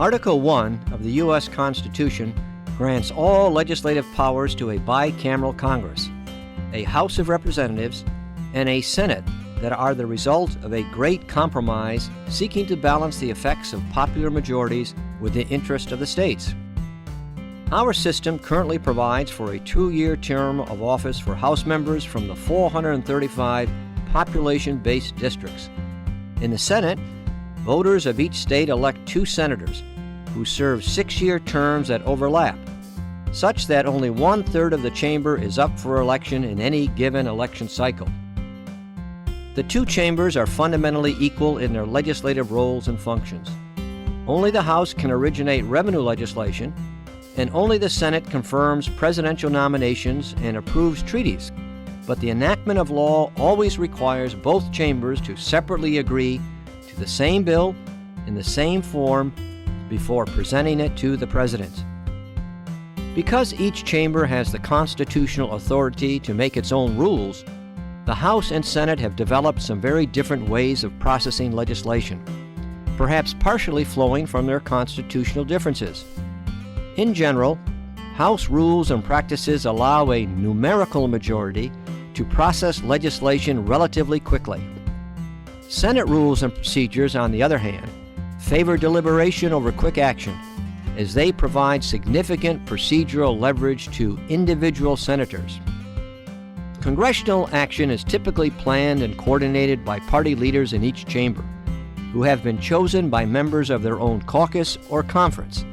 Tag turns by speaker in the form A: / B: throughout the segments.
A: Article 1 of the U.S. Constitution grants all legislative powers to a bicameral Congress, a House of Representatives, and a Senate that are the result of a great compromise seeking to balance the effects of popular majorities with the interest of the states. Our system currently provides for a 2-year term of office for House members from the 435 population-based districts. In the Senate, voters of each state elect 2 senators who serve 6-year terms that overlap, such that only 1/3 of the chamber is up for election in any given election cycle. The 2 chambers are fundamentally equal in their legislative roles and functions. Only the House can originate revenue legislation, and only the Senate confirms presidential nominations and approves treaties. But the enactment of law always requires both chambers to separately agree to the same bill in the same form before presenting it to the President. Because each chamber has the constitutional authority to make its own rules, the House and Senate have developed some very different ways of processing legislation, perhaps partially flowing from their constitutional differences. In general, House rules and practices allow a numerical majority to process legislation relatively quickly. Senate rules and procedures, on the other hand, favor deliberation over quick action, as they provide significant procedural leverage to individual senators. Congressional action is typically planned and coordinated by party leaders in each chamber, who have been chosen by members of their own caucus or conference.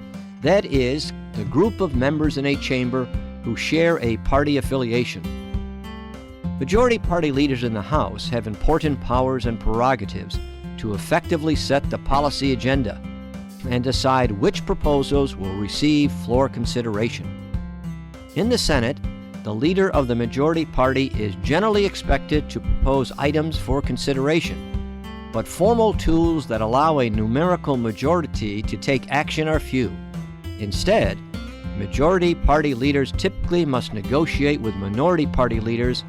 A: That is, the group of members in a chamber who share a party affiliation. Majority party leaders in the House have important powers and prerogatives to effectively set the policy agenda and decide which proposals will receive floor consideration. In the Senate, the leader of the majority party is generally expected to propose items for consideration, but formal tools that allow a numerical majority to take action are few. Instead, majority party leaders typically must negotiate with minority party leaders,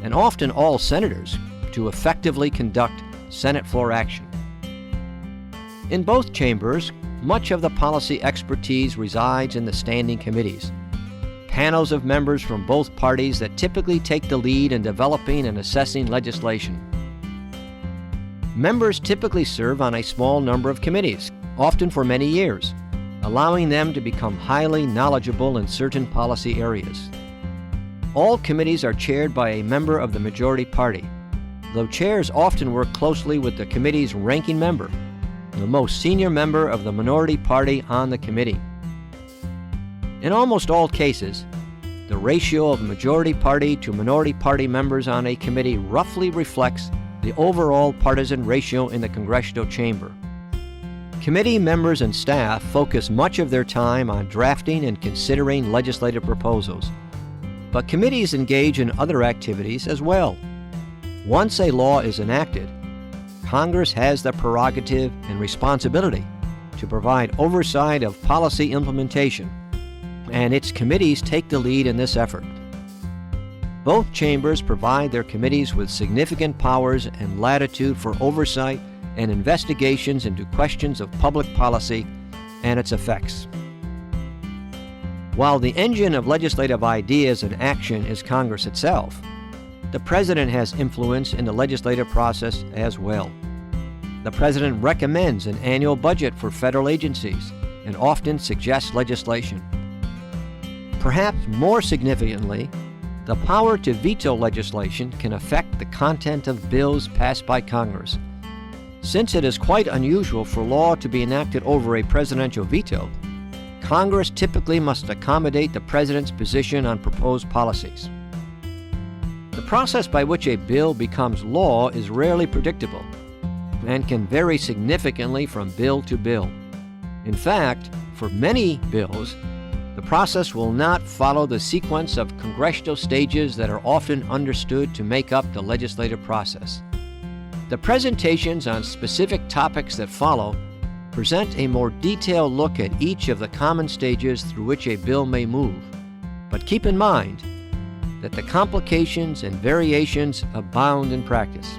A: and often all senators, to effectively conduct Senate floor action. In both chambers, much of the policy expertise resides in the standing committees, panels of members from both parties that typically take the lead in developing and assessing legislation. Members typically serve on a small number of committees, often for many years, allowing them to become highly knowledgeable in certain policy areas. All committees are chaired by a member of the majority party, though chairs often work closely with the committee's ranking member, the most senior member of the minority party on the committee. In almost all cases, the ratio of majority party to minority party members on a committee roughly reflects the overall partisan ratio in the congressional chamber. Committee members and staff focus much of their time on drafting and considering legislative proposals, but committees engage in other activities as well. Once a law is enacted, Congress has the prerogative and responsibility to provide oversight of policy implementation, and its committees take the lead in this effort. Both chambers provide their committees with significant powers and latitude for oversight and investigations into questions of public policy and its effects. While the engine of legislative ideas and action is Congress itself, the President has influence in the legislative process as well. The President recommends an annual budget for federal agencies and often suggests legislation. Perhaps more significantly, the power to veto legislation can affect the content of bills passed by Congress. Since it is quite unusual for law to be enacted over a presidential veto, Congress typically must accommodate the President's position on proposed policies. The process by which a bill becomes law is rarely predictable and can vary significantly from bill to bill. In fact, for many bills, the process will not follow the sequence of congressional stages that are often understood to make up the legislative process. The presentations on specific topics that follow present a more detailed look at each of the common stages through which a bill may move. But keep in mind that the complications and variations abound in practice.